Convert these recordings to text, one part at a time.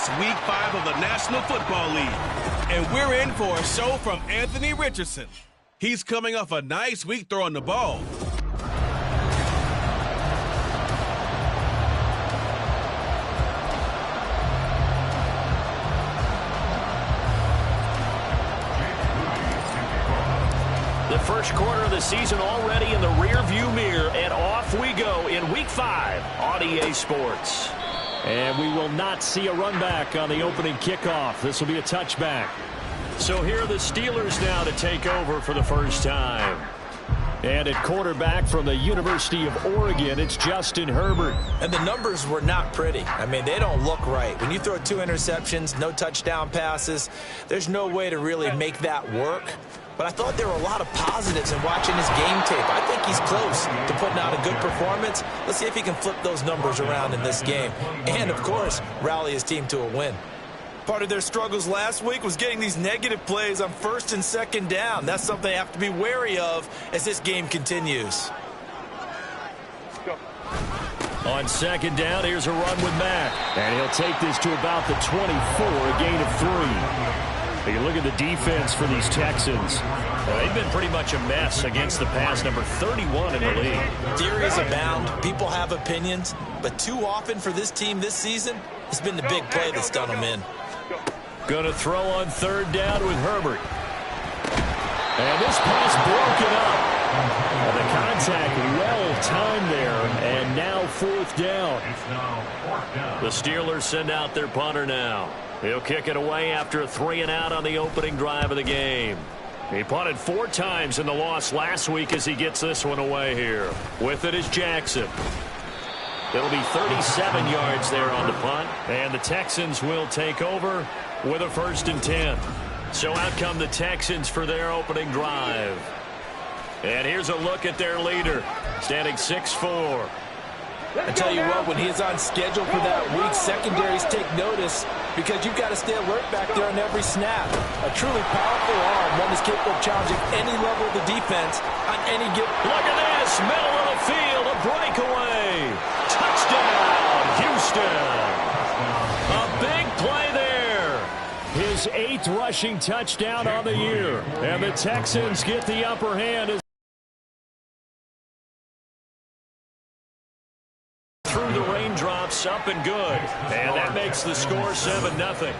It's Week 5 of the National Football League, and we're in for a show from Anthony Richardson. He's coming off a nice week throwing the ball. The first quarter of the season already in the rearview mirror, and off we go in Week 5 on EA Sports. And we will not see a run back on the opening kickoff. This will be a touchback. So here are the Steelers now to take over for the first time. And at quarterback from the University of Oregon, it's Justin Herbert. And the numbers were not pretty. I mean, they don't look right. When you throw 2 interceptions, no touchdown passes, there's no way to really make that work. But I thought there were a lot of positives in watching his game tape. I think he's close to putting out a good performance. Let's see if he can flip those numbers around in this game. And, of course, rally his team to a win. Part of their struggles last week was getting these negative plays on 1st and 2nd down. That's something they have to be wary of as this game continues. On 2nd down, here's a run with Mack. And he'll take this to about the 24, a gain of 3. You look at the defense for these Texans. They've been pretty much a mess against the pass, number 31 in the league. Theories abound. People have opinions. But too often for this team this season, it's been the big play that's done them in. Going to throw on 3rd down with Herbert. And this pass broken up. And the contact well timed there. And now 4th down. The Steelers send out their punter now. He'll kick it away after a 3-and-out on the opening drive of the game. He punted 4 times in the loss last week as he gets this one away here. With it is Jackson. It'll be 37 yards there on the punt. And the Texans will take over with a 1st and 10. So out come the Texans for their opening drive. And here's a look at their leader, standing 6'4". I tell you what, when he is on schedule for that week, secondaries take notice because you've got to stay alert back there on every snap. A truly powerful arm, one that's capable of challenging any level of the defense on any given. Look at this, middle of the field, a breakaway. Touchdown, Houston. A big play there. His 8th rushing touchdown on the year. And the Texans get the upper hand. Through the raindrops, up and good. And that makes the score 7-0.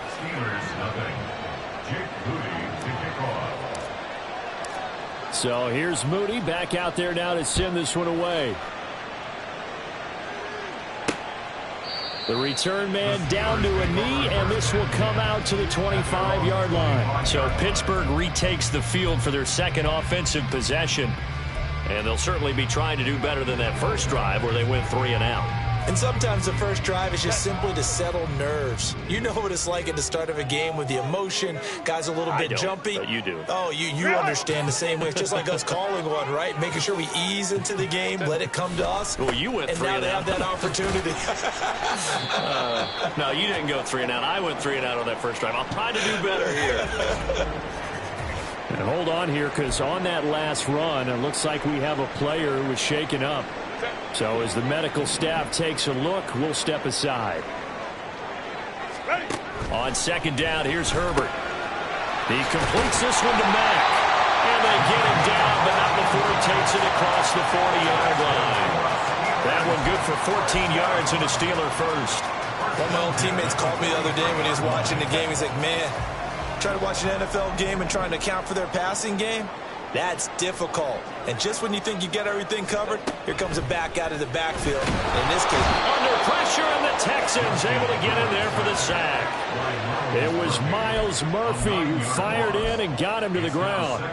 So here's Moody back out there now to send this one away. The return man down to a knee, and this will come out to the 25-yard line. So Pittsburgh retakes the field for their 2nd offensive possession. And they'll certainly be trying to do better than that first drive where they went 3-and-out. And sometimes the first drive is just simply to settle nerves. You know what it's like at the start of a game with the emotion. Guys a little bit jumpy. But you do. Oh, you understand the same way. It's just like us calling one, right? Making sure we ease into the game, let it come to us. Well, you went 3-and-out. And now they have that opportunity. No, you didn't go 3-and-out. I went 3-and-out on that first drive. I'll try to do better here. And hold on here, because on that last run, it looks like we have a player who was shaken up. So as the medical staff takes a look, we'll step aside. On 2nd down, here's Herbert. He completes this one to Mack. And they get him down, but not before he takes it across the 40-yard line. That one good for 14 yards and a Steeler first. One of my old teammates called me the other day when he was watching the game. He's like, man, trying to watch an NFL game and trying to account for their passing game, that's difficult. And just when you think you get everything covered, here comes a back out of the backfield. In this case, under pressure, and the Texans able to get in there for the sack. It was Myles Murphy who fired in and got him to the ground.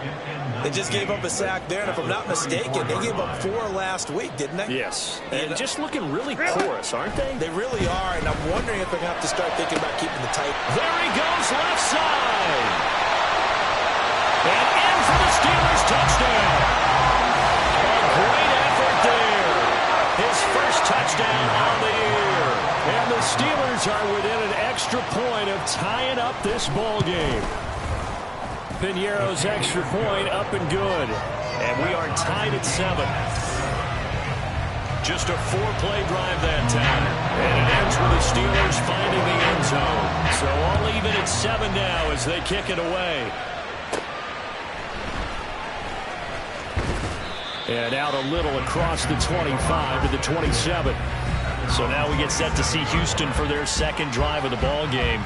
They just gave up a sack there, and if I'm not mistaken, they gave up 4 last week, didn't they? Yes. And just looking really porous, aren't they? They really are, and I'm wondering if they're going to have to start thinking about keeping the tight. There he goes, left side. And in for the Steelers touchdown. A great effort there. His first touchdown on the year. And the Steelers are within an extra point of tying up this ball game. Piñeiro's extra point up and good. And we are tied at 7. Just a 4-play drive that time. And it ends with the Steelers finding the end zone. So all even at 7 now as they kick it away. And out a little across the 25 to the 27. So now we get set to see Houston for their second drive of the ball game.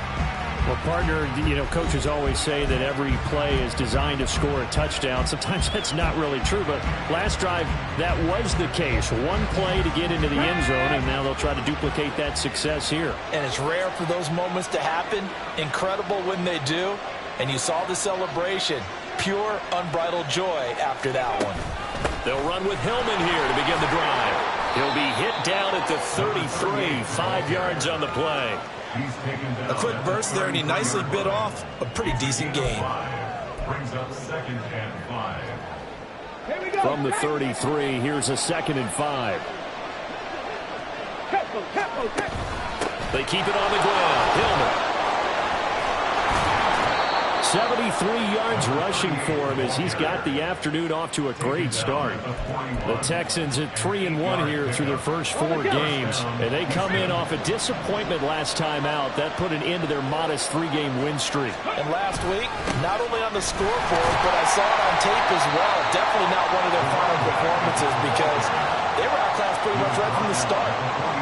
Well, partner, coaches always say that every play is designed to score a touchdown. Sometimes that's not really true, but last drive, that was the case. One play to get into the end zone, and now they'll try to duplicate that success here. And it's rare for those moments to happen. Incredible when they do. And you saw the celebration. Pure, unbridled joy after that one. They'll run with Hillman here to begin the drive. He'll be hit down at the 33, 5 yards on the play. A quick burst there, and he nicely bit off a pretty decent gain. From the 33, here's a 2nd and 5. They keep it on the ground. Hillman. 73 yards rushing for him as he's got the afternoon off to a great start. The Texans at 3-1 here through their first 4 games. And they come in off a disappointment last time out. That put an end to their modest 3-game win streak. And last week, not only on the scoreboard, but I saw it on tape as well. Definitely not one of their final performances because they were outclassed pretty much right from the start.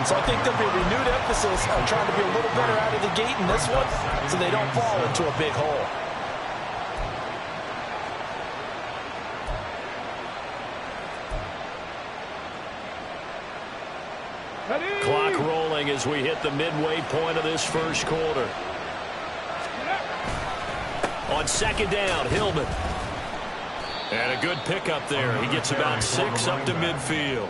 So I think there'll be a renewed emphasis on trying to be a little better out of the gate in this one so they don't fall into a big hole. Clock rolling as we hit the midway point of this first quarter. On 2nd down, Hillman. And a good pickup there. He gets about 6 up to midfield.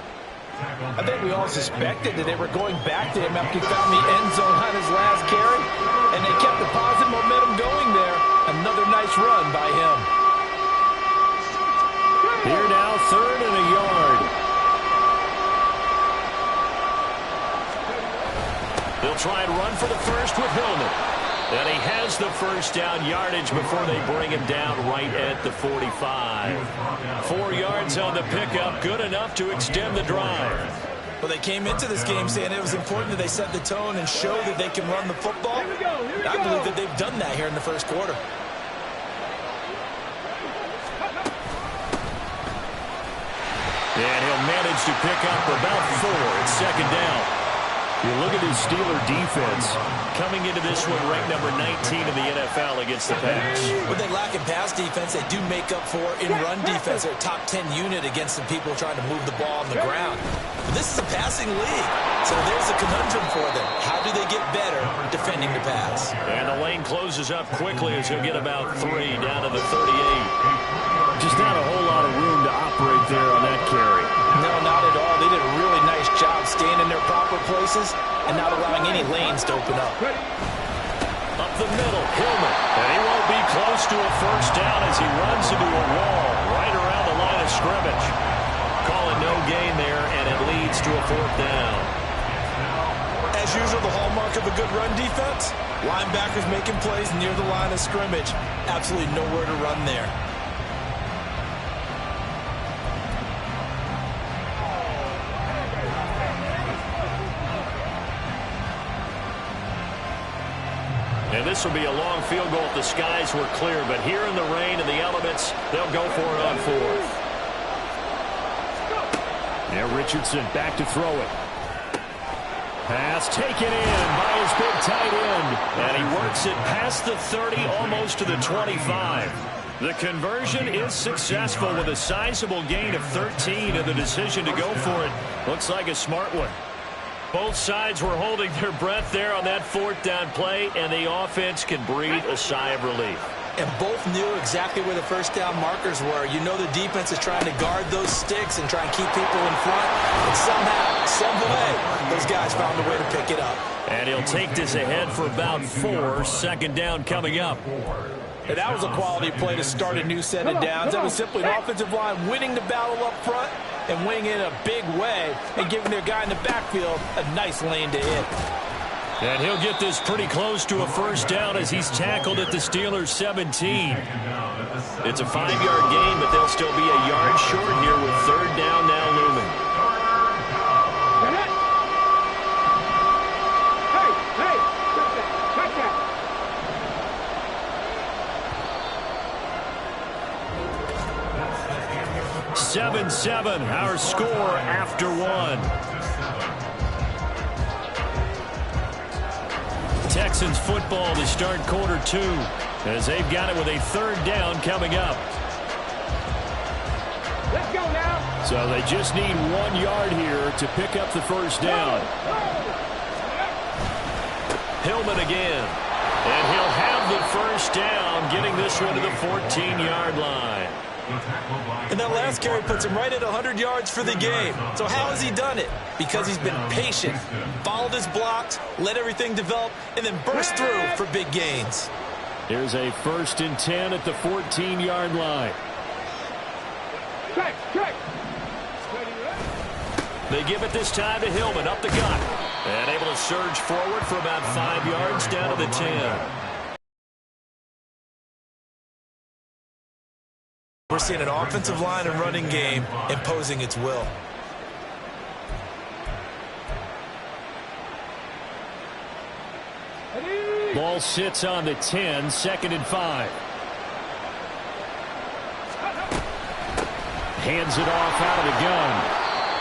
I think we all suspected that they were going back to him after he found the end zone on his last carry. And they kept the positive momentum going there. Another nice run by him. Here now, 3rd and a yard. They'll try and run for the first with Hillman. And he has the first down yardage before they bring him down right at the 45. 4 yards on the pickup, good enough to extend the drive. Well, they came into this game saying it was important that they set the tone and show that they can run the football. I believe that they've done that here in the first quarter. And he'll manage to pick up about 4 at 2nd down. You look at his Steeler defense. Coming into this one ranked number 19 in the NFL against the pass. When they lack in pass defense, they do make up for in run defense. They're a top 10 unit against the people trying to move the ball on the ground. But this is a passing league, so there's a conundrum for them. How do they get better defending the pass? And the lane closes up quickly as he'll get about 3 down to the 38. Just not a whole lot of room to operate there on that carry. No, not at all. They did a really nice job staying in their proper places and not allowing any lanes to open up. Up the middle, Hillman. And he won't be close to a first down as he runs into a wall right around the line of scrimmage. Call it no gain there, and it leads to a 4th down. As usual, the hallmark of a good run defense, linebackers making plays near the line of scrimmage. Absolutely nowhere to run there. And this will be a long field goal if the skies were clear. But here in the rain and the elements, they'll go for it on 4th. Now Richardson back to throw it. Pass taken in by his big tight end. And he works it past the 30, almost to the 25. The conversion is successful with a sizable gain of 13, and the decision to go for it looks like a smart one. Both sides were holding their breath there on that 4th down play, and the offense can breathe a sigh of relief. And both knew exactly where the first down markers were. You know the defense is trying to guard those sticks and try and keep people in front. And somehow, some way, those guys found a way to pick it up. And he'll take this ahead for about 4. 2nd down coming up. And that was a quality play to start a new set of downs. That was simply an offensive line winning the battle up front and winning it in a big way and giving their guy in the backfield a nice lane to hit. And he'll get this pretty close to a first down as he's tackled at the Steelers' 17. It's a 5-yard gain, but they'll still be a yard short here with 3rd down now looming. 7-7, our score after one. Texans football to start quarter two, as they've got it with a third down coming up. Let's go now. So they just need 1 yard here to pick up the first down. Hillman again. And he'll have the first down, getting this one to the 14-yard line. And that last carry puts him right at 100 yards for the game. So how has he done it? Because he's been patient, followed his blocks, let everything develop, and then burst through for big gains. Here's a 1st and 10 at the 14-yard line. Check. They give it this time to Hillman, up the gut. And able to surge forward for about 5 yards down to the 10. We're seeing an offensive line and running game imposing its will. Ball sits on the 10, 2nd and 5. Hands it off out of the gun.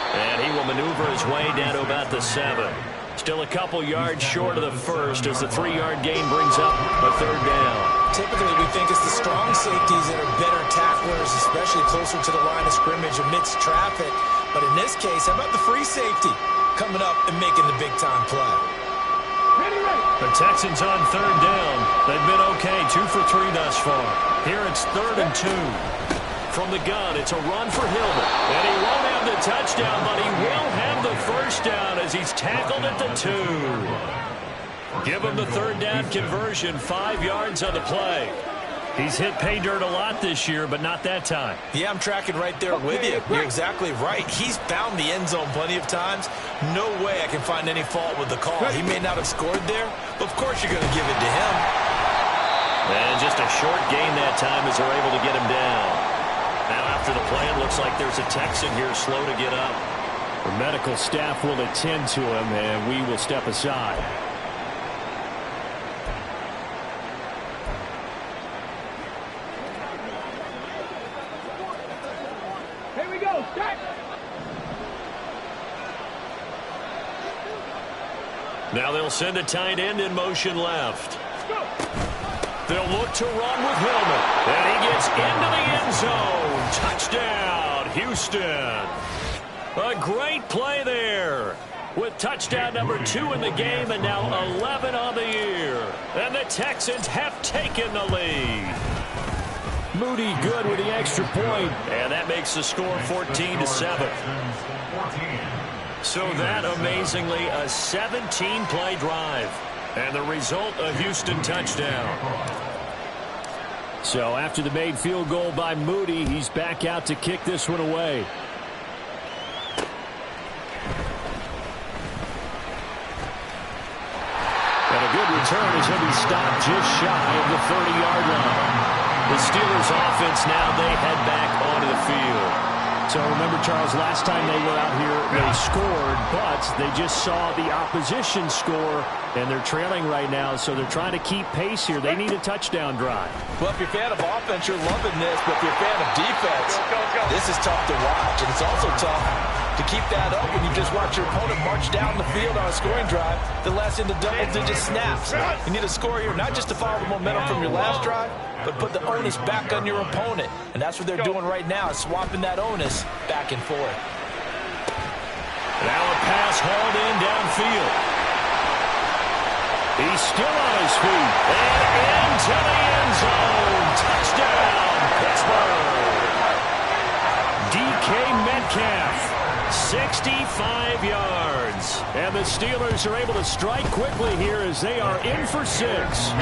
And he will maneuver his way down to about the 7. Still a couple yards short of the first as the 3-yard gain brings up a third down. Typically, we think it's the strong safeties that are better tacklers, especially closer to the line of scrimmage amidst traffic. But in this case, how about the free safety coming up and making the big-time play? Ready. The Texans on third down. They've been okay, 2 for 3 thus far. Here it's 3rd and 2. From the gun, it's a run for Hillman. And he won't have the touchdown, but he will have the first down as he's tackled at the 2. Give him the third down conversion, 5 yards on the play. He's hit pay dirt a lot this year, but not that time. Yeah, I'm tracking right there with you. You're exactly right. He's found the end zone plenty of times. No way I can find any fault with the call. He may not have scored there, but of course you're going to give it to him. And just a short gain that time as they're able to get him down. Now after the play, it looks like there's a Texan here slow to get up. The medical staff will attend to him, and we will step aside. Here we go. Start. Now they'll send a tight end in motion left. Go. They'll look to run with Hillman. And he gets into the end zone. Touchdown, Houston. A great play there. With touchdown number 2 in the game and now 11 on the year. And the Texans have taken the lead. Moody good with the extra point. And that makes the score 14-7. So that, amazingly, a 17-play drive. And the result, a Houston touchdown. So after the made field goal by Moody, he's back out to kick this one away. And a good return as he'll be stopped just shy of the 30-yard line. The Steelers offense now, they head back onto the field. So remember, Charles, last time they were out here, they scored, but they just saw the opposition score, and they're trailing right now, so they're trying to keep pace here. They need a touchdown drive. Well, if you're a fan of offense, you're loving this, but if you're a fan of defense, this is tough to watch, and it's also tough to keep that up when you just watch your opponent march down the field on a scoring drive that lasts into double-digit snaps. You need a score here, not just to follow the momentum from your last drive, but put the onus back on your opponent. And that's what they're doing right now, is swapping that onus back and forth. Now a pass hauled in downfield. He's still on his feet. And into the end zone. Touchdown, Pittsburgh. DK Metcalf. 65 yards. And the Steelers are able to strike quickly here as they are in for 6.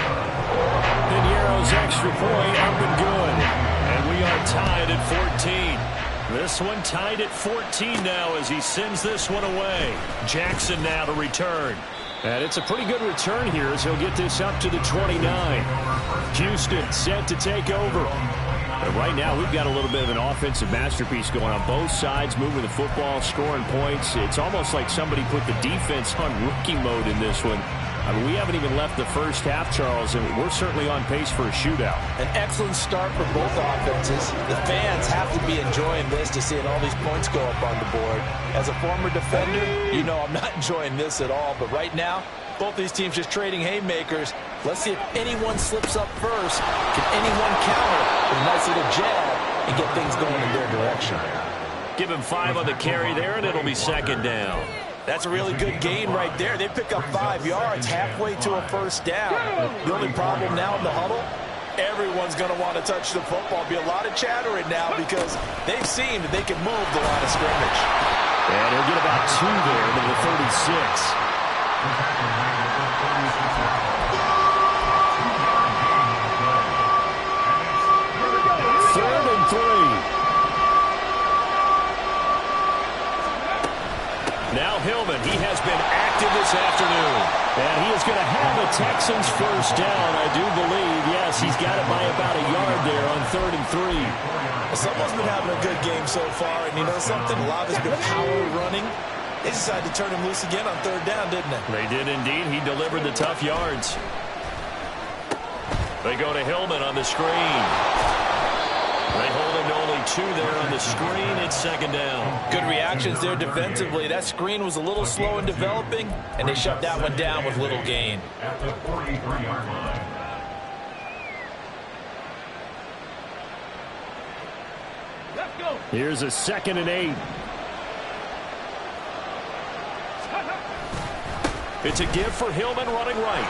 Piñeiro's extra point up and good. And we are tied at 14. This one tied at 14 now as he sends this one away. Jackson now to return. And it's a pretty good return here as he'll get this up to the 29. Houston set to take over. But right now, we've got a little bit of an offensive masterpiece going on both sides, moving the football, scoring points. It's almost like somebody put the defense on rookie mode in this one. I mean, we haven't even left the first half, Charles, and we're certainly on pace for a shootout. An excellent start for both offenses. The fans have to be enjoying this to seeing all these points go up on the board. As a former defender, you know I'm not enjoying this at all. But right now, both these teams just trading haymakers. Let's see if anyone slips up first. Can anyone counter with a nice little jab and get things going in their direction? Give him 5 on the carry there, and it'll be second down. That's a really good gain right there. They pick up 5 yards halfway to a first down. The only problem now in the huddle, everyone's going to want to touch the football. Be a lot of chattering now because they've seen that they can move the line of scrimmage. And he'll get about 2 there to the 36. Third and 3. Now Hillman, he has been active this afternoon. And he is going to have a Texans first down, I do believe. Yes, he's got it by about a yard there on 3rd and 3. Well, someone's been having a good game so far, and you know something? A lot has been power running. They decided to turn him loose again on 3rd down, didn't they? They did indeed. He delivered the tough yards. They go to Hillman on the screen. They hold him to only 2 there on the screen. It's second down. Good reactions there defensively. That screen was a little slow in developing, and they shut that one down with little gain. At the 43-yard line. Let's go. Here's a 2nd and 8. It's a give for Hillman running right.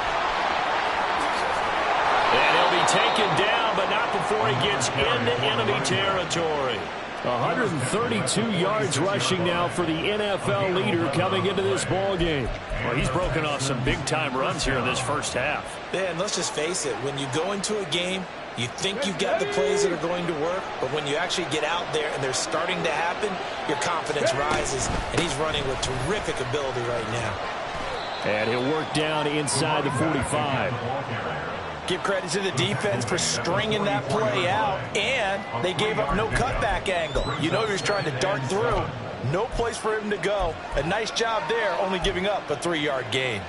And he'll be taken down, but not before he gets into enemy territory. 132 yards rushing now for the NFL leader coming into this ball game. Well, he's broken off some big-time runs here in this first half. And let's just face it, when you go into a game, you think you've got the plays that are going to work, but when you actually get out there and they're starting to happen, your confidence rises, and he's running with terrific ability right now. And he'll work down inside the 45. Give credit to the defense for stringing that play out, and they gave up no cutback angle. You know he was trying to dart through. No place for him to go. A nice job there, only giving up a 3-yard gain.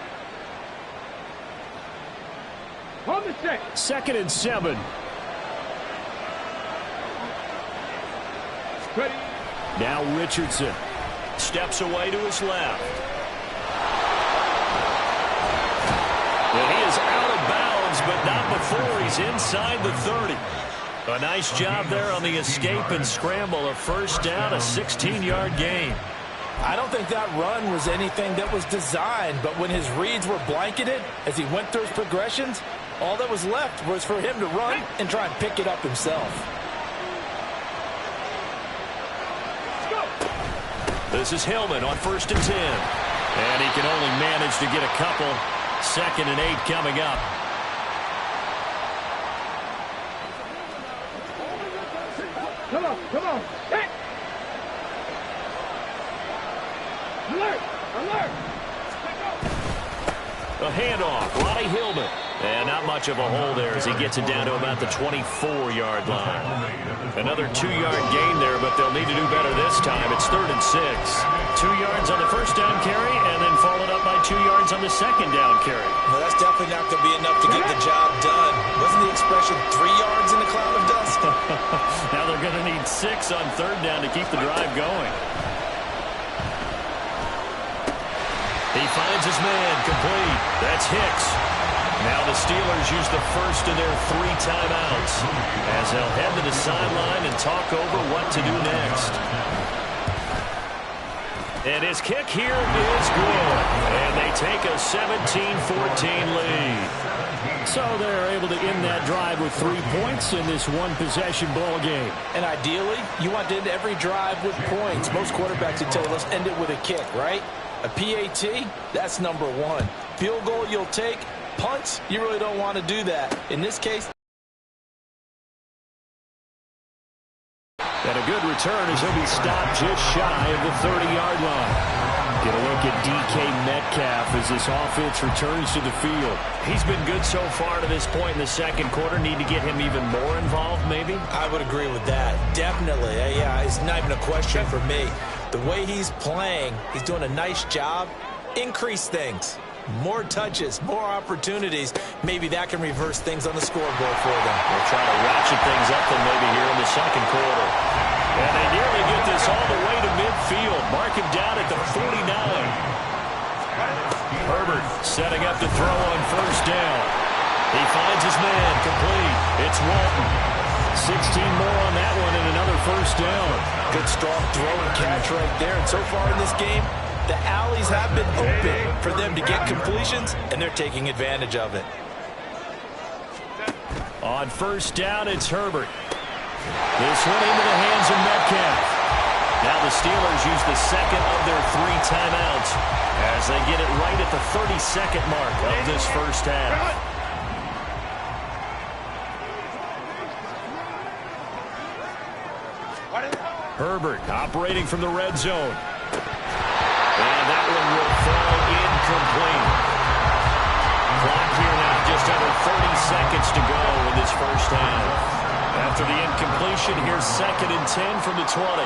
On the set. 2nd and 7. Ready. Now Richardson. Steps away to his left. And he is out of bounds, but not before he's inside the 30. A nice job there on the escape and scramble. A first down, a 16-yard gain. I don't think that run was anything that was designed, but when his reads were blanketed as he went through his progressions, all that was left was for him to run and try and pick it up himself. This is Hillman on 1st and 10. And he can only manage to get a couple. 2nd and 8 coming up. Come on, come on. Hey. Alert, alert. A handoff, Ronnie Hillman. And not much of a hole there as he gets it down to about the 24-yard line. Another 2-yard gain there, but they'll need to do better this time. It's 3rd and 6. 2 yards on the first down carry, and then followed up by 2 yards on the second down carry. Well, that's definitely not going to be enough to get the job done. Wasn't the expression 3 yards in a cloud of dust? Now they're going to need 6 on 3rd down to keep the drive going. He finds his man complete. That's Hicks. Now the Steelers use the first of their 3 timeouts as they'll head to the sideline and talk over what to do next. And his kick here is good. And they take a 17-14 lead. So they're able to end that drive with 3 points in this one-possession ball game. And ideally, you want to end every drive with points. Most quarterbacks would tell you, let's end it with a kick, right? A PAT, that's number 1. Field goal you'll take. Punts, you really don't want to do that. In this case. And a good return as he'll be stopped just shy of the 30-yard line. Get a look at DK Metcalf as this offense returns to the field. He's been good so far to this point in the second quarter. Need to get him even more involved, maybe? I would agree with that. Definitely. Yeah, it's not even a question for me. The way he's playing, he's doing a nice job. Increase things. More touches, more opportunities. Maybe that can reverse things on the scoreboard for them. They'll try to ratchet things up then maybe here in the second quarter. And they nearly get this all the way to midfield. Mark him down at the 49. Herbert setting up to throw on first down. He finds his man, complete. It's Walton. 16 more on that one and another first down. Good strong throw and catch right there. And so far in this game, the alleys have been open for them to get completions, and they're taking advantage of it. On first down, it's Herbert. This one into the hands of Metcalf. Now the Steelers use the second of their 3 timeouts as they get it right at the 32nd mark of this first half. Herbert operating from the red zone. And that one will fall incomplete. Clock here now, just under 30 seconds to go in this first half. After the incompletion, here's 2nd and 10 from the 20.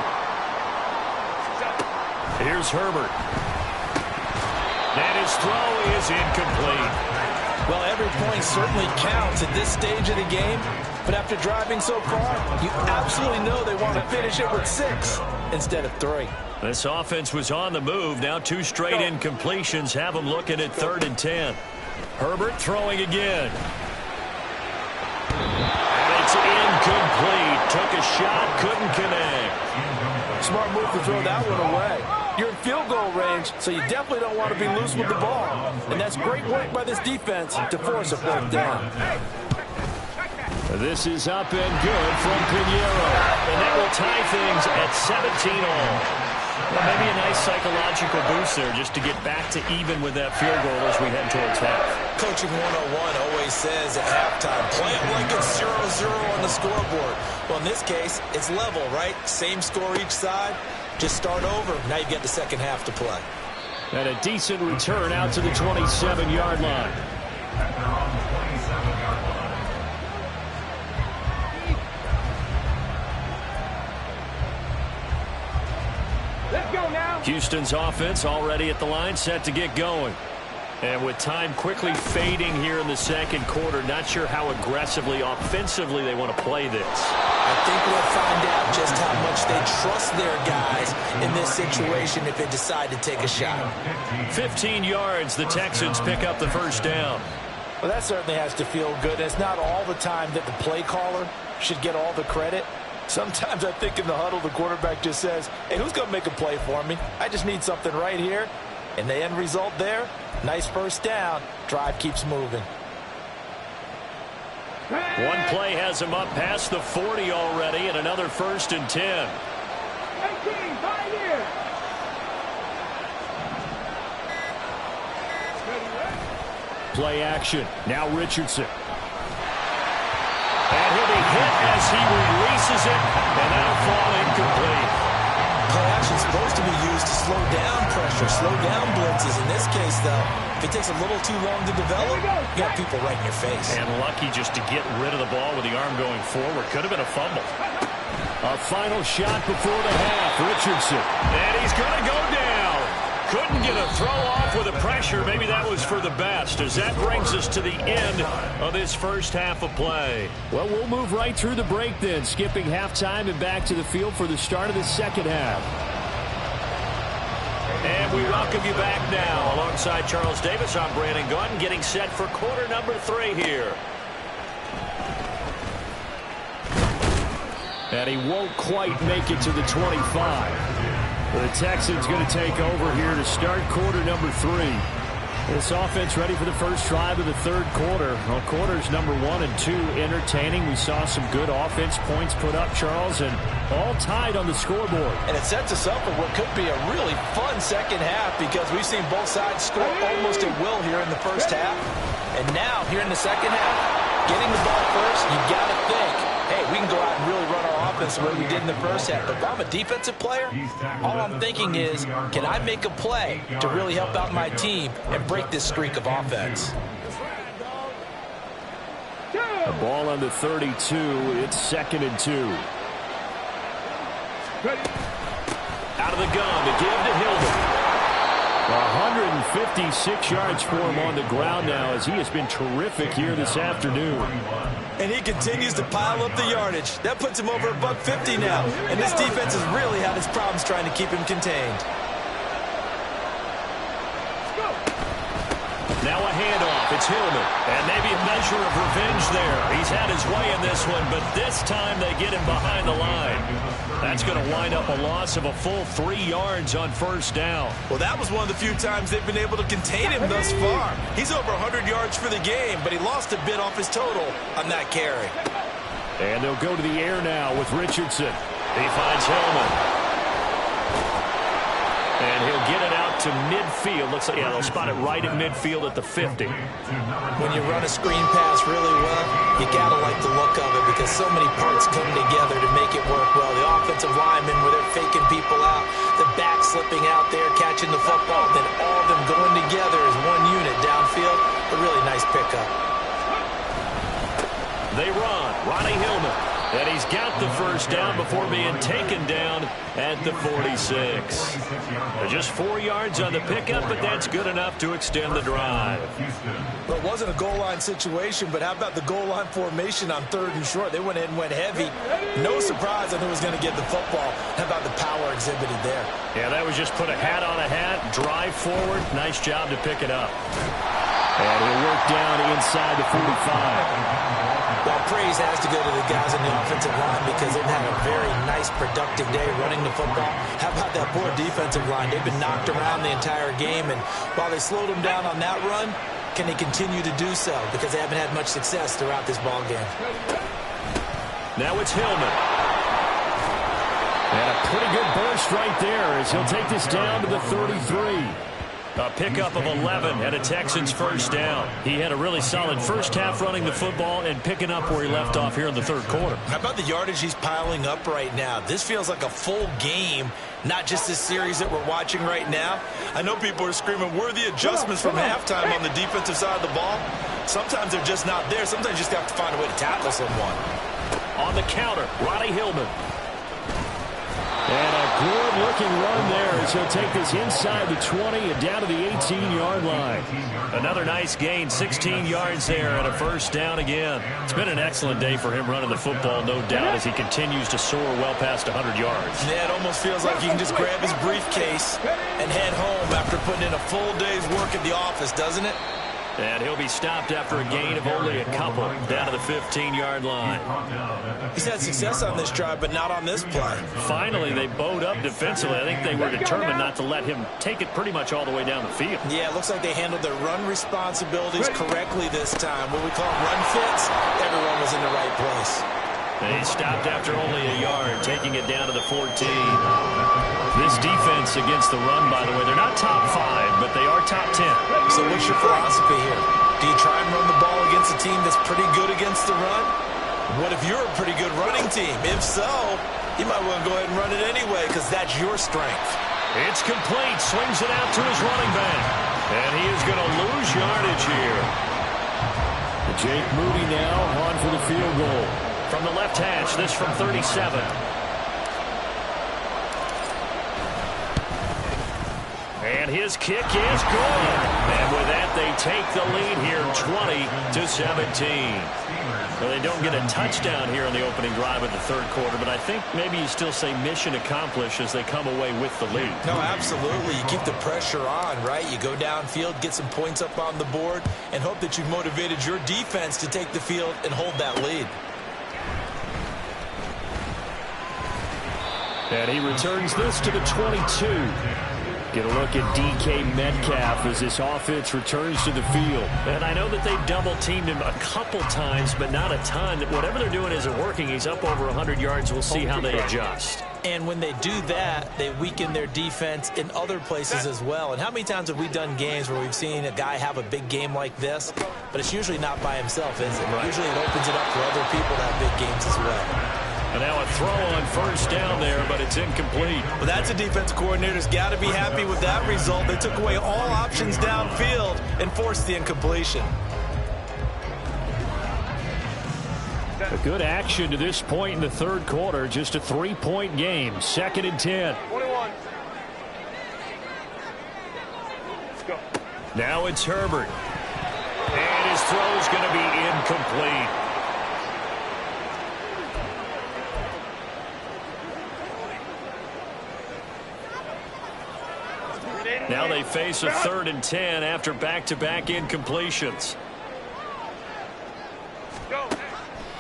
Here's Herbert. And his throw is incomplete. Well, every point certainly counts at this stage of the game. But after driving so far, you absolutely know they want to finish it with 6 instead of 3. This offense was on the move. Now 2 straight incompletions have them looking at 3rd and 10. Herbert throwing again. And it's incomplete. Took a shot, couldn't connect. Smart move to throw that one away. You're in field goal range, so you definitely don't want to be loose with the ball. And that's great work by this defense to force a 4th down. This is up and good from Pinheiro. And that will tie things at 17 all. Well, maybe a nice psychological boost there just to get back to even with that field goal as we head towards half. Coaching 101 always says at halftime, play it like it's 0-0 on the scoreboard. Well, in this case, it's level, right? Same score each side. Just start over. Now you get the second half to play. And a decent return out to the 27-yard line. Let's go now. Houston's offense already at the line, set to get going. And with time quickly fading here in the second quarter, not sure how aggressively, offensively they want to play this. I think we'll find out just how much they trust their guys in this situation if they decide to take a shot. 15 yards, the Texans pick up the first down. Well, that certainly has to feel good. It's not all the time that the play caller should get all the credit. Sometimes I think in the huddle, the quarterback just says, hey, who's going to make a play for me? I just need something right here. And the end result there, nice first down. Drive keeps moving. One play has him up past the 40 already, and another 1st and 10. 18, 5 years. Play action. Now Richardson. And he'll be hit as he releases it, and that'll fall incomplete. Play action is supposed to be used to slow down pressure, slow down blitzes. In this case, though, if it takes a little too long to develop, you got people right in your face. And lucky just to get rid of the ball with the arm going forward. Could have been a fumble. A final shot before the half. Richardson. And he's going to go down. Couldn't get a throw off with the pressure. Maybe that was for the best, as that brings us to the end of this first half of play. Well, we'll move right through the break then, skipping halftime and back to the field for the start of the second half. And we welcome you back now. Alongside Charles Davis, I'm Brandon Gunn, getting set for quarter number 3 here. And he won't quite make it to the 25. The Texans going to take over here to start quarter number 3. This offense ready for the first drive of the third quarter. Well, quarters number 1 and 2 entertaining. We saw some good offense points put up, Charles, and all tied on the scoreboard. And it sets us up for what could be a really fun second half because we've seen both sides score almost at will here in the first half. And now, here in the second half, getting the ball first, you got to think, hey, we can go out and really run our offense the way we did in the first half. But if I'm a defensive player, all I'm thinking is, can I make a play to really help out my team and break this streak of offense? The ball on the 32. It's 2nd and 2. Out of the gun to give to Hilton. 156 yards for him on the ground now, as he has been terrific here this afternoon. And he continues to pile up the yardage. That puts him over $150 now. And this defense has really had its problems trying to keep him contained. Now a handoff. It's Hillman. And maybe a measure of revenge there. He's had his way in this one, but this time they get him behind the line. That's going to wind up a loss of a full 3 yards on first down. Well, that was one of the few times they've been able to contain him thus far. He's over 100 yards for the game, but he lost a bit off his total on that carry. And they'll go to the air now with Richardson. He finds Hillman. And he'll get it out to midfield. Looks like, yeah, they'll spot it right at midfield at the 50. When you run a screen pass really well, you got to like the look of it because so many parts come together to make it work well. The offensive linemen, where they're faking people out, the back slipping out there, catching the football, then all of them going together as one unit downfield. A really nice pickup. They run. Ronnie Hillman. And he's got the first down before being taken down at the 46. Just 4 yards on the pickup, but that's good enough to extend the drive. Well, it wasn't a goal line situation, but how about the goal line formation on 3rd and short? They went in and went heavy. No surprise on who was going to get the football. How about the power exhibited there? Yeah, that was just put a hat on a hat, drive forward. Nice job to pick it up. And he'll work down inside the 45. Well, praise has to go to the guys in the offensive line because they've had a very nice, productive day running the football. How about that poor defensive line? They've been knocked around the entire game, and while they slowed them down on that run, can they continue to do so? Because they haven't had much success throughout this ball game. Now it's Hillman. And a pretty good burst right there as he'll take this down to the 33. A pickup of 11 and a Texans first down. He had a really solid first half running the football and picking up where he left off here in the 3rd quarter. How about the yardage he's piling up right now? This feels like a full game, not just this series that we're watching right now. I know people are screaming, where are the adjustments from halftime on the defensive side of the ball? Sometimes they're just not there. Sometimes you just have to find a way to tackle someone. On the counter, Ronnie Hillman. And a good-looking run there as he'll take this inside the 20 and down to the 18-yard line. Another nice gain, 16 yards there and a first down again. It's been an excellent day for him running the football, no doubt, as he continues to soar well past 100 yards. Yeah, it almost feels like he can just grab his briefcase and head home after putting in a full day's work at the office, doesn't it? And he'll be stopped after a gain of only a couple down to the 15-yard line. He's had success on this drive, but not on this play. Finally, they bowed up defensively. I think they were determined not to let him take it pretty much all the way down the field. Yeah, it looks like they handled their run responsibilities correctly this time. What we call run fits, everyone was in the right place. And he stopped after only a yard, taking it down to the 14. This defense against the run, by the way, they're not top 5, but they are top 10. So what's your philosophy here? Do you try and run the ball against a team that's pretty good against the run? What if you're a pretty good running team? If so, you might want to go ahead and run it anyway because that's your strength. It's complete. Swings it out to his running back. And he is going to lose yardage here. Jake Moody now on for the field goal. From the left hash, this from 37. And his kick is good. And with that, they take the lead here 20-17. Well, they don't get a touchdown here in the opening drive of the 3rd quarter, but I think maybe you still say mission accomplished as they come away with the lead. No, absolutely. You keep the pressure on, right? You go downfield, get some points up on the board, and hope that you've motivated your defense to take the field and hold that lead. And he returns this to the 22. Get a look at DK Metcalf as this offense returns to the field. And I know that they've double-teamed him a couple times, but not a ton. Whatever they're doing isn't working. He's up over 100 yards. We'll see how they adjust. And when they do that, they weaken their defense in other places as well. And how many times have we done games where we've seen a guy have a big game like this, but it's usually not by himself, is it? Right. Usually it opens it up for other people to have big games as well. And now a throw on first down there, but it's incomplete. Well, that's a defense coordinator's got to be happy with that result. They took away all options downfield and forced the incompletion. A good action to this point in the 3rd quarter. Just a 3-point game. 2nd and 10. 21. Now it's Herbert. And his throw's going to be incomplete. Now they face a 3rd and 10 after back-to-back incompletions.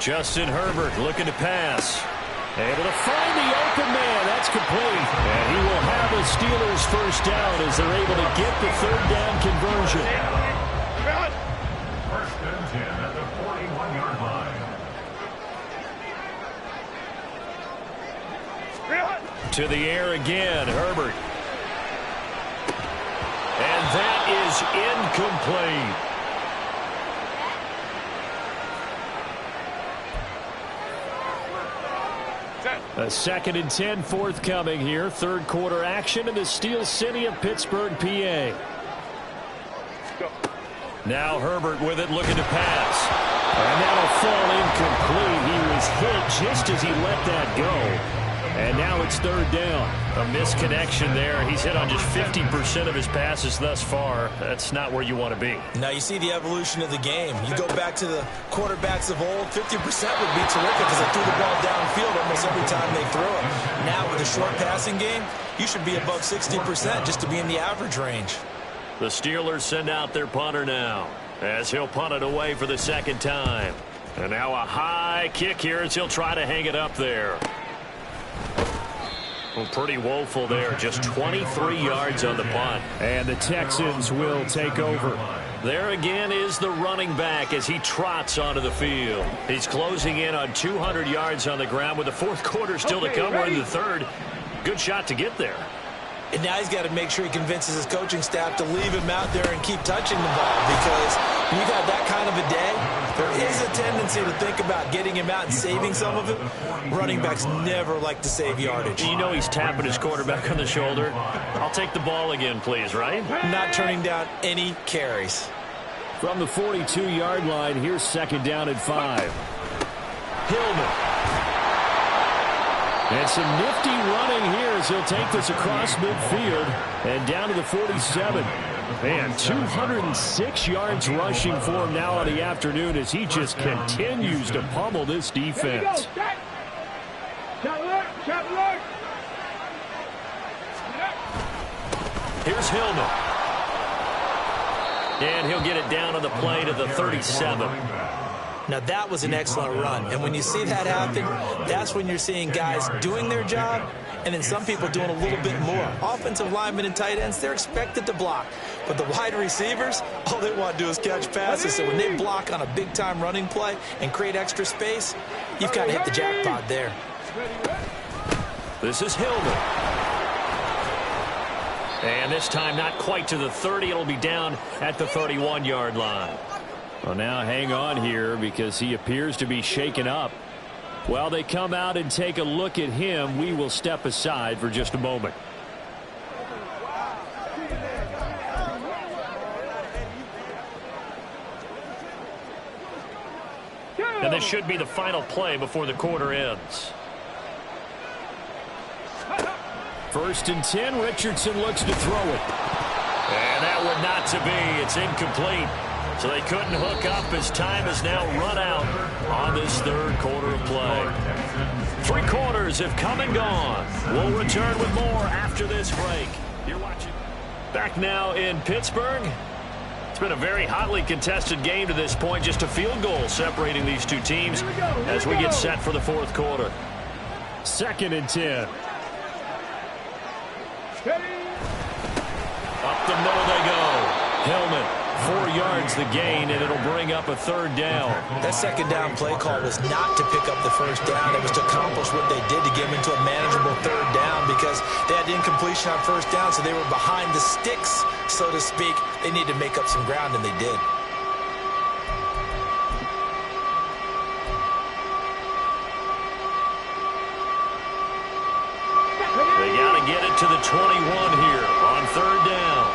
Justin Herbert looking to pass. Able to find the open man. That's complete. And he will have a Steelers first down as they're able to get the 3rd down conversion. First and 10 at the 41-yard line. To the air again, Herbert. And that is incomplete. A 2nd and 10 forthcoming here. 3rd quarter action in the Steel City of Pittsburgh, PA. Now Herbert with it, looking to pass. And that'll fall incomplete. He was hit just as he let that go. And now it's 3rd down. A misconnection there. He's hit on just 50% of his passes thus far. That's not where you want to be. Now you see the evolution of the game. You go back to the quarterbacks of old, 50% would be terrific because they threw the ball downfield almost every time they threw it. Now with a short passing game, you should be above 60% just to be in the average range. The Steelers send out their punter now as he'll punt it away for the 2nd time. And now a high kick here as he'll try to hang it up there. Well, pretty woeful there. Just 23 yards on the punt. And the Texans will take over. There again is the running back as he trots onto the field. He's closing in on 200 yards on the ground with the 4th quarter still to come. We're in the 3rd. Good shot to get there. And now he's got to make sure he convinces his coaching staff to leave him out there and keep touching the ball, because when you got that kind of a day, there is a tendency to think about getting him out and saving some of it. Running backs never like to save yardage. You know he's tapping his quarterback on the shoulder. I'll take the ball again, please, right? Not turning down any carries. From the 42-yard line, here's 2nd down and 5. Hillman. And some nifty running here as he'll take this across midfield and down to the 47. Man, 206 yards rushing for him now on the afternoon as he just continues to pummel this defense. Here's Hillman. And he'll get it down on the play to the 37. Now, that was an excellent run. And when you see that happen, that's when you're seeing guys doing their job and then some people doing a little bit more. Offensive linemen and tight ends, they're expected to block. But the wide receivers, all they want to do is catch passes. So when they block on a big-time running play and create extra space, you've kind of hit the jackpot there. This is Hillman. And this time not quite to the 30. It'll be down at the 31-yard line. Well, now hang on here because he appears to be shaken up. While they come out and take a look at him, we will step aside for just a moment. And this should be the final play before the quarter ends. 1st and 10, Richardson looks to throw it. And that would not to be. It's incomplete. So they couldn't hook up as time has now run out on this 3rd quarter of play. 3 quarters have come and gone. We'll return with more after this break. You're watching. Back now in Pittsburgh. It's been a very hotly contested game to this point. Just a field goal separating these two teams as we get set for the 4th quarter. 2nd and 10. Up the middle they go. Hillman. 4 yards the gain, and it'll bring up a 3rd down. That 2nd down play call was not to pick up the 1st down. It was to accomplish what they did to get them into a manageable 3rd down because they had incompletion on 1st down, so they were behind the sticks, so to speak. They needed to make up some ground, and they did. They got to get it to the 21 here on 3rd down.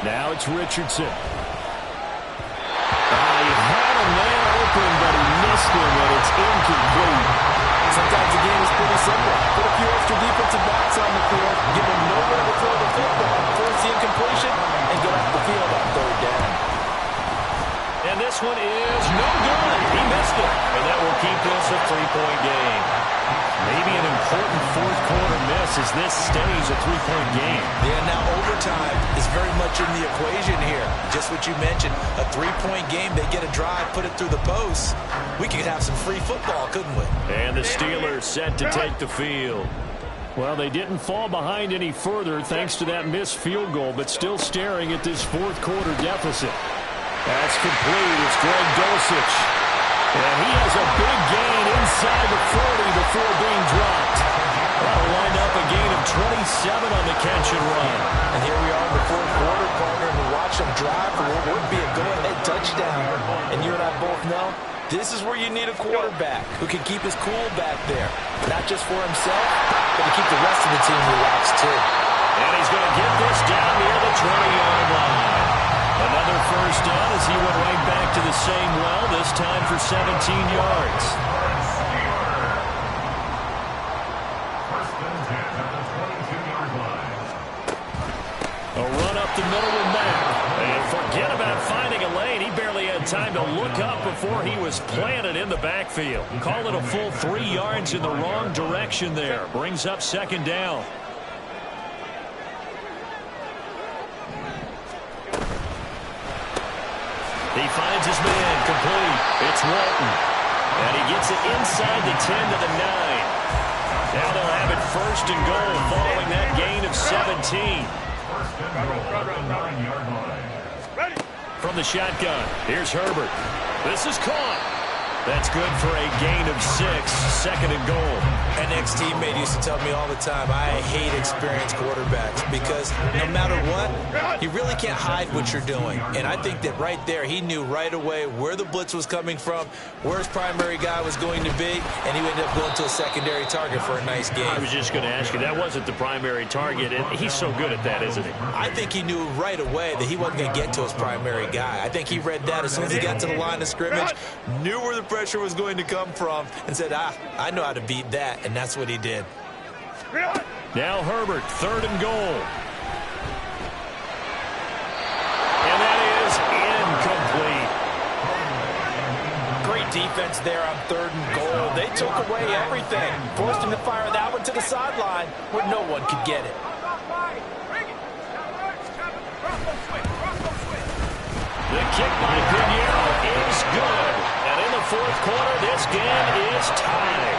Now it's Richardson. He had a man open, but he missed him, and it's incomplete. Sometimes the game is pretty simple. Put a few extra defensive backs on the field, give them nowhere to throw the football, force the incompletion, this a three-point game. Maybe an important fourth-quarter miss as this stays a three-point game. Yeah, now overtime is very much in the equation here. Just what you mentioned, a three-point game. They get a drive, put it through the post. We could have some free football, couldn't we? And the Steelers set to take the field. Well, they didn't fall behind any further thanks to that missed field goal, but still staring at this fourth-quarter deficit. That's complete. It's Greg Dulcich. And he has a big gain inside the 40 before being dropped. That'll wind up a gain of 27 on the catch and run. And here we are in the fourth quarter, partner, and we watch them drive for what would be a go-ahead touchdown. And you and I both know this is where you need a quarterback who can keep his cool back there. Not just for himself, but to keep the rest of the team relaxed, too. And he's going to get this down near the 20-yard line. Another first down as he went right back to the same well, this time for 17 yards. First and 10 at the 22-yard line. A run up the middle with Mack. And forget about finding a lane. He barely had time to look up before he was planted in the backfield. Call it a full 3 yards in the wrong direction there. Brings up second down. He finds his man complete. It's Walton. And he gets it inside the 10 to the 9. Now they'll have it first and goal following that gain of 17. First and goal at the 9-yard line. From the shotgun, here's Herbert. This is caught. That's good for a gain of 6, second and goal. An ex-teammate used to tell me all the time, I hate experienced quarterbacks because no matter what, you really can't hide what you're doing. And I think that right there, he knew right away where the blitz was coming from, where his primary guy was going to be, and he ended up going to a secondary target for a nice game. I was just going to ask you, that wasn't the primary target, and he's so good at that, isn't he? I think he knew right away that he wasn't going to get to his primary guy. I think he read that as soon as he got to the line of scrimmage, knew where the pressure was going to come from, and said, I know how to beat that, and that's what he did. Now Herbert, third and goal. And that is incomplete. Great defense there on third and goal. They took away everything, forced him to fire that one to the sideline where no one could get it. The kick by Pinheiro is good. And in the fourth quarter, this game is tied.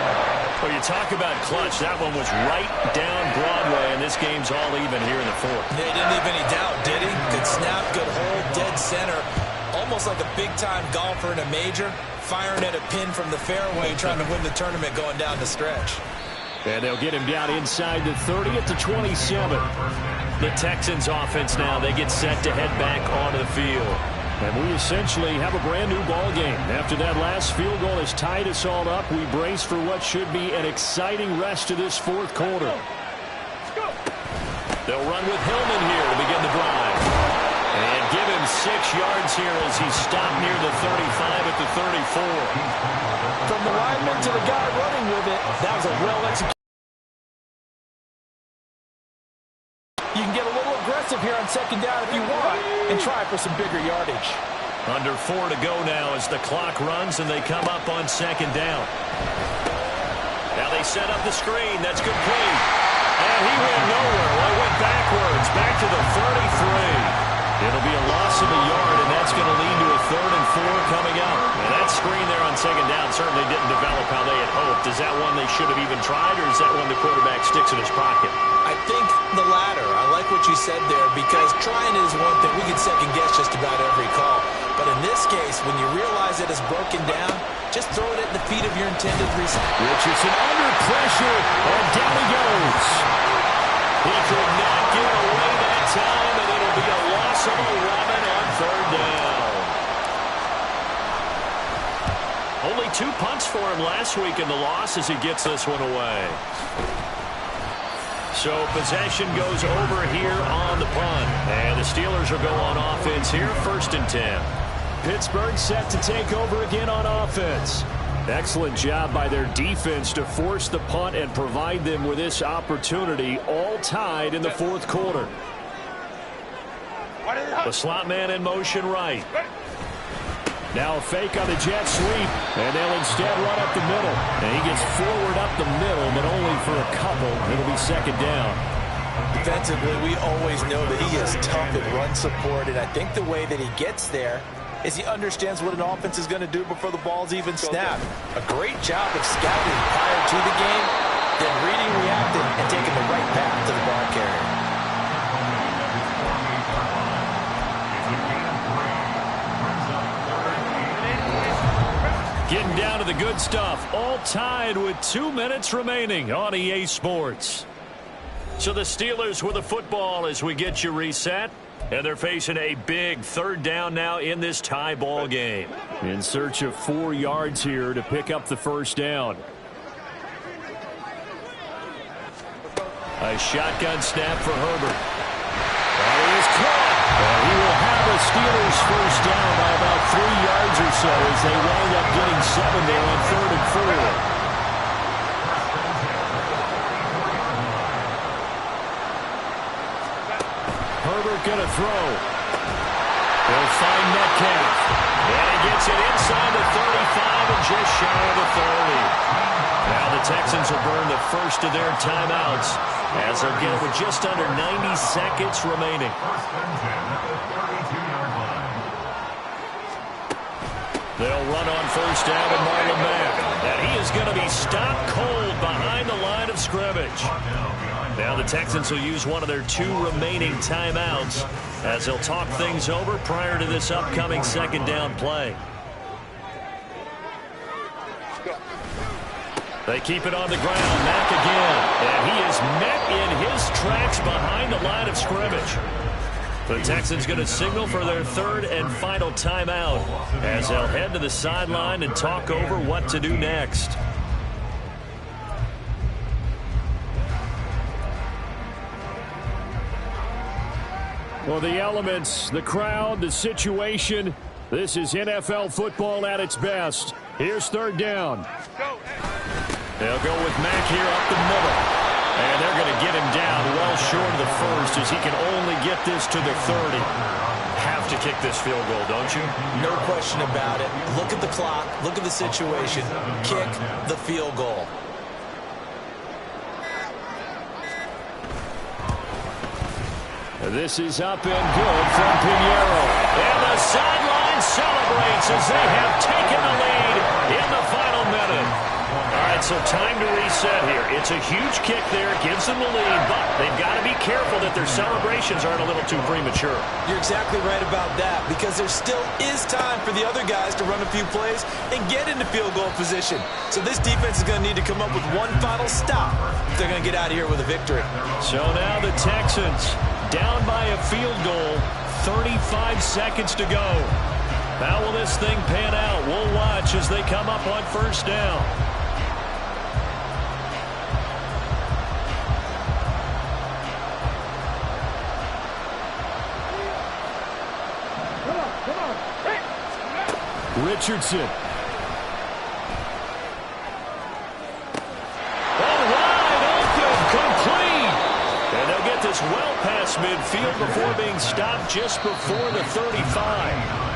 Well, you talk about clutch. That one was right down Broadway, and this game's all even here in the fourth. They didn't leave any doubt, did he? Good snap, good hold, dead center. Almost like a big-time golfer in a major, firing at a pin from the fairway, trying to win the tournament going down the stretch. And they'll get him down inside the 30 at the 27. The Texans offense now, they get set to head back onto the field. And we essentially have a brand-new ball game. After that last field goal has tied us all up, we brace for what should be an exciting rest of this fourth quarter. They'll run with Hillman here to begin the drive. And give him 6 yards here as he stopped near the 35 at the 34. From the lineman to the guy running with it, that was a well-executed. You can get a little aggressive here on second down if you want and try for some bigger yardage. Under 4 to go now as the clock runs and they come up on second down. Now they set up the screen. That's complete. And he went nowhere. Well, he went backwards, back to the 33. It'll be a loss of a yard, and that's going to lead to a 3rd and 4 coming up. And that screen there on second down certainly didn't develop how they had hoped. Is that one they should have even tried, or is that one the quarterback sticks in his pocket? I think the latter. I like what you said there because trying is one thing. We can second-guess just about every call. But in this case, when you realize it is broken down, just throw it at the feet of your intended receiver. Richardson under pressure, and down he goes. He could not get away that time, and it'll be a loss of 11 on 3rd down. Only 2 punts for him last week in the loss as he gets this one away. So possession goes over here on the punt. And the Steelers will go on offense here, 1st and 10. Pittsburgh set to take over again on offense. Excellent job by their defense to force the punt and provide them with this opportunity, all tied in the fourth quarter. The slot man in motion right. Now a fake on the jet sweep, and they'll instead run up the middle. And he gets forward up the middle, but only for a couple. It'll be second down. Defensively, we always know that he is tough at run support, and I think the way that he gets there is he understands what an offense is going to do before the ball's even snapped. A great job of scouting prior to the game, then reading, reacting, and taking the right path to the ball carrier. Getting down to the good stuff, all tied with 2 minutes remaining on EA Sports. So the Steelers with the football as we get you reset. And they're facing a big third down now in this tie ball game. In search of 4 yards here to pick up the first down. A shotgun snap for Herbert. That is caught. He will have a Steelers first down by about 3 yards or so as they wind up getting 7 there on 3rd and 4. Herbert going to throw. They'll find Metcalf. And he gets it inside the 35 and just shy of the 30. Now the Texans will burn the first of their timeouts as they'll get with just under 90 seconds remaining. They'll run on first down to Marlon Mack. And he is going to be stopped cold behind the line of scrimmage. Now the Texans will use one of their 2 remaining timeouts as they'll talk things over prior to this upcoming second down play. They keep it on the ground. Mack again. And he is met in his tracks behind the line of scrimmage. The Texans going to signal for their 3rd and final timeout as they'll head to the sideline and talk over what to do next. Well, the elements, the crowd, the situation, this is NFL football at its best. Here's 3rd down. They'll go with Mack here up the middle. And they're going to get him down well short of the first as he can only get this to the 30. Have to kick this field goal, don't you? No question about it. Look at the clock. Look at the situation. Kick the field goal. This is up and good from Pinheiro. And the sideline celebrates as they have taken the lead in the final minute. All right, so time to reset here. It's a huge kick there. Gives them the lead, but they've got to be careful that their celebrations aren't a little too premature. You're exactly right about that because there still is time for the other guys to run a few plays and get into field goal position. So this defense is going to need to come up with one final stop if they're going to get out of here with a victory. So now the Texans down by a field goal, 35 seconds to go. How will this thing pan out? We'll watch as they come up on first down. Richardson. Wide open, complete. And they'll get this well past midfield before being stopped just before the 35.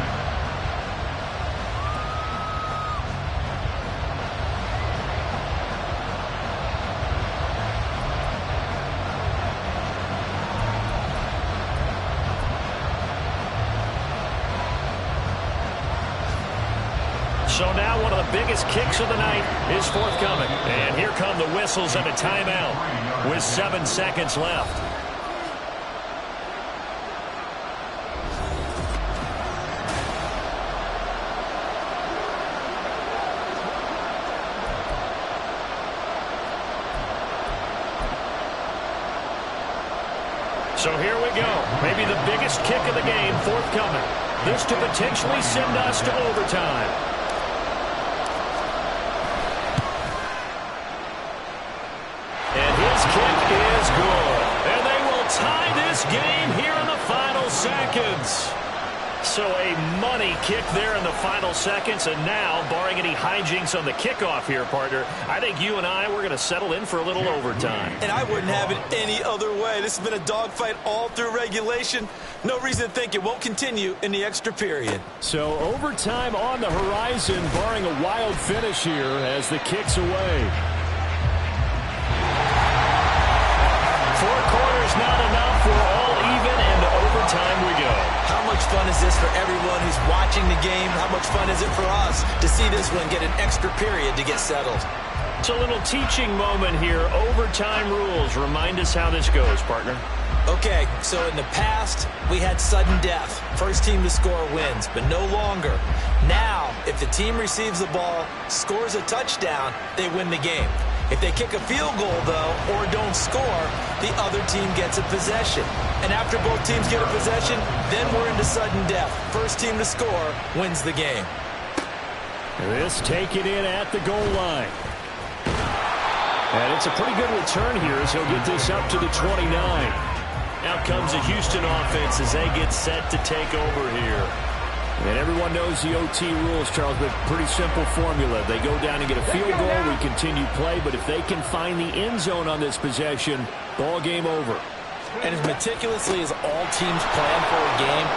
So now one of the biggest kicks of the night is forthcoming. And here come the whistles and a timeout with 7 seconds left. So here we go. Maybe the biggest kick of the game forthcoming. This to potentially send us to overtime. Kick is good. And they will tie this game here in the final seconds. So a money kick there in the final seconds, and now, barring any hijinks on the kickoff here, partner, I think you and I, we're going to settle in for a little overtime. And I wouldn't have it any other way. This has been a dogfight all through regulation. No reason to think it won't continue in the extra period. So overtime on the horizon, barring a wild finish here as the kick's away. 4 quarters not enough. We're all even, and to overtime we go. How much fun is this for everyone who's watching the game? How much fun is it for us to see this one get an extra period to get settled? It's a little teaching moment here. Overtime rules. Remind us how this goes, partner. Okay, so in the past, we had sudden death. First team to score wins, but no longer. Now, if the team receives the ball, scores a touchdown, they win the game. If they kick a field goal, though, or don't score, the other team gets a possession. And after both teams get a possession, then we're into sudden death. First team to score wins the game. This taken in at the goal line. And it's a pretty good return here as he'll get this up to the 29. Out comes the Houston offense as they get set to take over here. And everyone knows the OT rules, Charles, but pretty simple formula. They go down and get a field goal, we continue play, but if they can find the end zone on this possession, ball game over. And as meticulously as all teams plan for a game,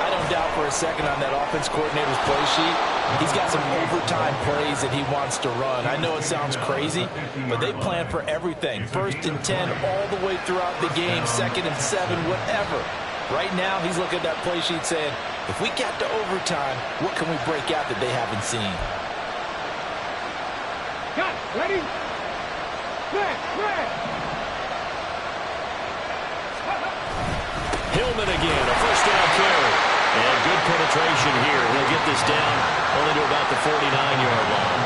I don't doubt for a second on that offense coordinator's play sheet, he's got some overtime plays that he wants to run. I know it sounds crazy, but they plan for everything. 1st and 10 all the way throughout the game, 2nd and 7, whatever. Right now, he's looking at that play sheet saying, if we get to overtime, what can we break out that they haven't seen? Cut. Ready? Red. Hillman again, a first down carry. And good penetration here. He'll get this down only to about the 49-yard line.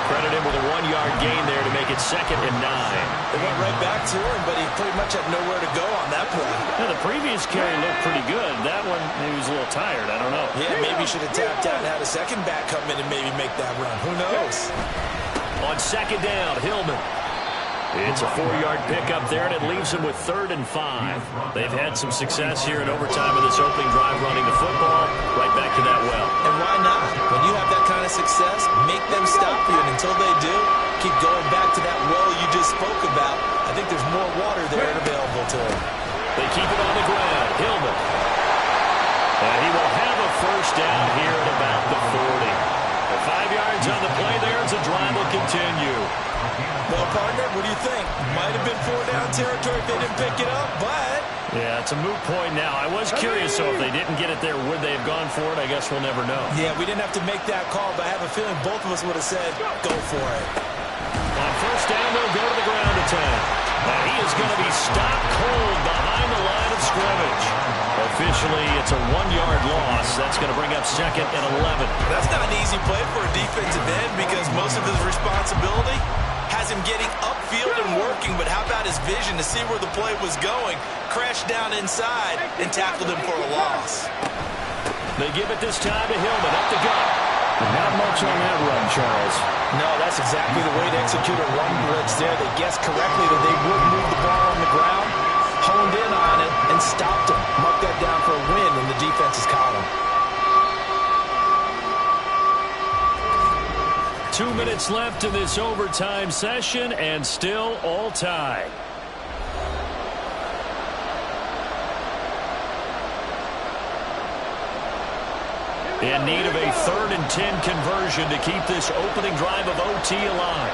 Credit him with a 1-yard gain there to make it 2nd and 9. They went right back to him, but he pretty much had nowhere to go on that play. Now, the previous carry looked pretty good. That one, maybe he was a little tired. I don't know. Yeah, maybe he should have tapped out and had a second back come in and maybe make that run. Who knows? On 2nd down, Hillman. It's a 4-yard pickup there, and it leaves them with 3rd and 5. They've had some success here in overtime with this opening drive running the football. Right back to that well. And why not? When you have that kind of success, make them stop you. And until they do, keep going back to that well you just spoke about. I think there's more water there available to them. They keep it on the ground. Hillman. And he will have a first down here at about the 40. 5 yards on the play there as the drive will continue. Well, partner, what do you think? Might have been 4-down territory if they didn't pick it up, but... Yeah, it's a moot point now. I was curious, so if they didn't get it there, would they have gone for it? I guess we'll never know. Yeah, we didn't have to make that call, but I have a feeling both of us would have said, go for it. On first down, they'll go to the ground attack. And he is going to be stopped cold behind the line of scrimmage. Officially, it's a 1-yard loss. That's going to bring up 2nd and 11. That's not an easy play for a defensive end because most of his responsibility has him getting upfield and working, but how about his vision to see where the play was going, crashed down inside, and tackled him for a loss. They give it this time to Hillman, up the gut. Not much on that run, Charles. No, that's exactly the way to execute a run blitz there. They guessed correctly that they would move the ball on the ground, honed in on it, and stopped him. Marked that down for a win in the defense's column. 2 minutes left in this overtime session, and still all tied. In need of a 3rd and 10 conversion to keep this opening drive of OT alive.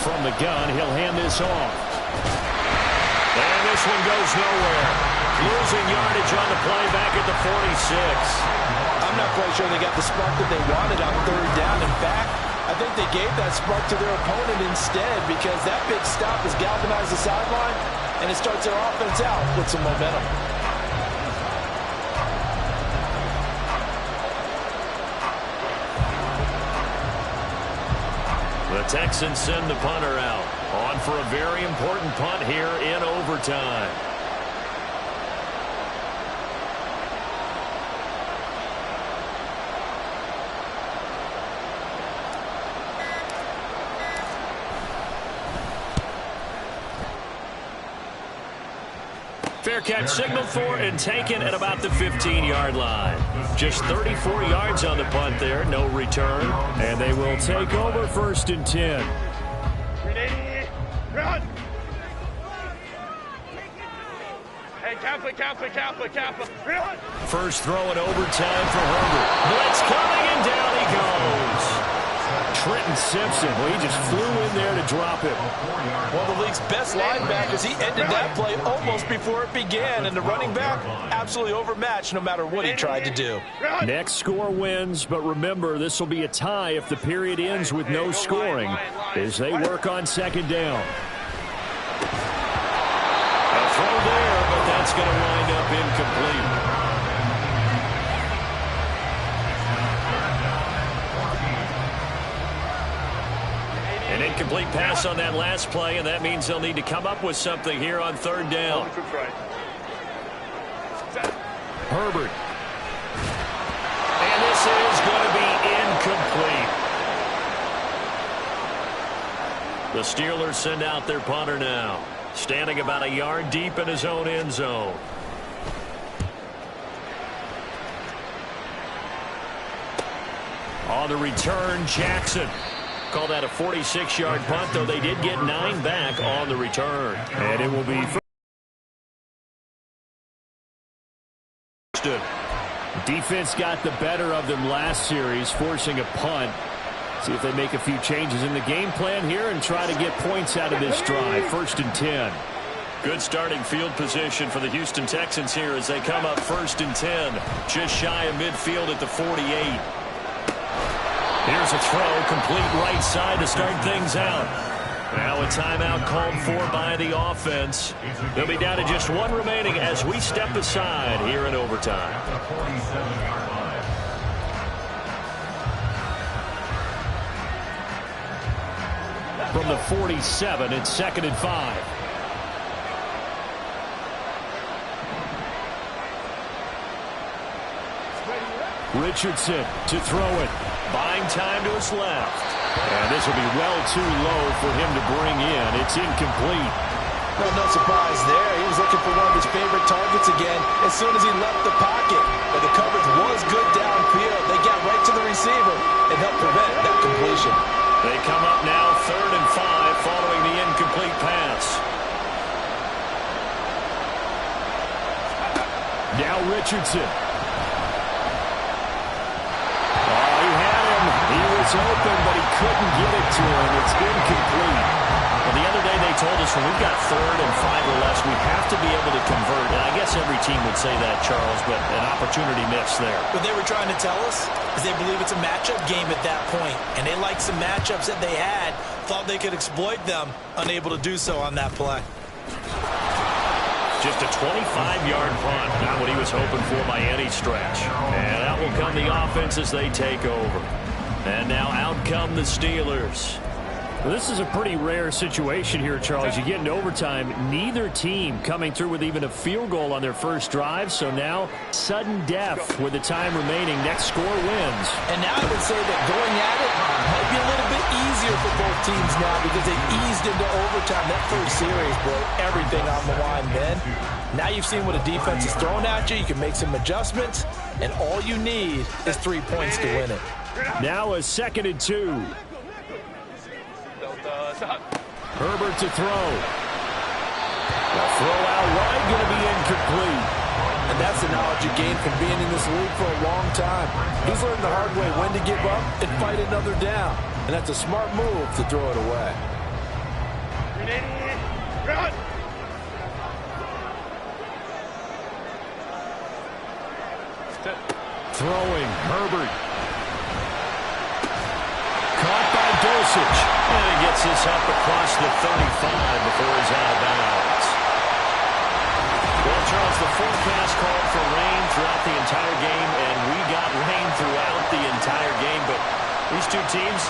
From the gun, he'll hand this off. And this one goes nowhere. Losing yardage on the play back at the 46. I'm not quite sure they got the spark that they wanted on 3rd down. In fact, I think they gave that spark to their opponent instead because that big stop has galvanized the sideline, and it starts their offense out with some momentum. The Texans send the punter out. On for a very important punt here in overtime. Fair catch signaled for and taken at about the 15-yard line. Just 34 yards on the punt there, no return. And they will take over 1st and 10. Run! Hey, Kappa, run! First throw in overtime for Herbert. Blitz coming, and down he goes. Trenton Simpson, well, he just flew in there to drop it. One of the league's best linebackers. He ended that play almost before it began, and the running back absolutely overmatched no matter what he tried to do. Next score wins, but remember, this will be a tie if the period ends with no scoring as they work on 2nd down. A throw there, but that's going to wind up incomplete. An incomplete pass on that last play, and that means they'll need to come up with something here on 3rd down. Herbert. And this is going to be incomplete. The Steelers send out their punter now, standing about a yard deep in his own end zone. On the return, Jackson. Call that a 46-yard punt, though they did get 9 back on the return. And it will be defense got the better of them last series, forcing a punt. See if they make a few changes in the game plan here and try to get points out of this drive. 1st and 10. Good starting field position for the Houston Texans here as they come up 1st and 10. Just shy of midfield at the 48. Here's a throw, complete right side to start things out. Now a timeout called for by the offense. They'll be down to just 1 remaining as we step aside here in overtime. From the 47, it's 2nd and 5. Richardson to throw it. Buying time to his left. And this will be well too low for him to bring in. It's incomplete. Well, no surprise there. He was looking for one of his favorite targets again as soon as he left the pocket. But the coverage was good downfield. They got right to the receiver and helped prevent that completion. They come up now 3rd and 5 following the incomplete pass. Now Richardson. He was open, but he couldn't get it to him. It's incomplete. Well, the other day they told us when we've got 3rd and 5 or less, we have to be able to convert. And I guess every team would say that, Charles, but an opportunity missed there. What they were trying to tell us is they believe it's a matchup game at that point. And they liked some matchups that they had, thought they could exploit them, unable to do so on that play. Just a 25-yard punt, not what he was hoping for by any stretch. And out will come the offense as they take over. And now out come the Steelers. Well, this is a pretty rare situation here, Charles. You get into overtime, neither team coming through with even a field goal on their first drive. So now sudden death with the time remaining. Next score wins. And now I would say that going at it might be a little bit easier for both teams now because they eased into overtime. That first series broke everything on the line then. Now you've seen what a defense is throwing at you. You can make some adjustments, and all you need is 3 points to win it. Now a 2nd and 2. Herbert to throw. The throw out wide going to be incomplete. And that's the knowledge you gain from being in this league for a long time. He's learned the hard way when to give up and fight another down. And that's a smart move to throw it away. Run! Throwing, Herbert. Caught by Dosage. And he gets this up across the 35 before he's out of bounds. Well, Charles, the forecast called for rain throughout the entire game, and we got rain throughout the entire game. But these two teams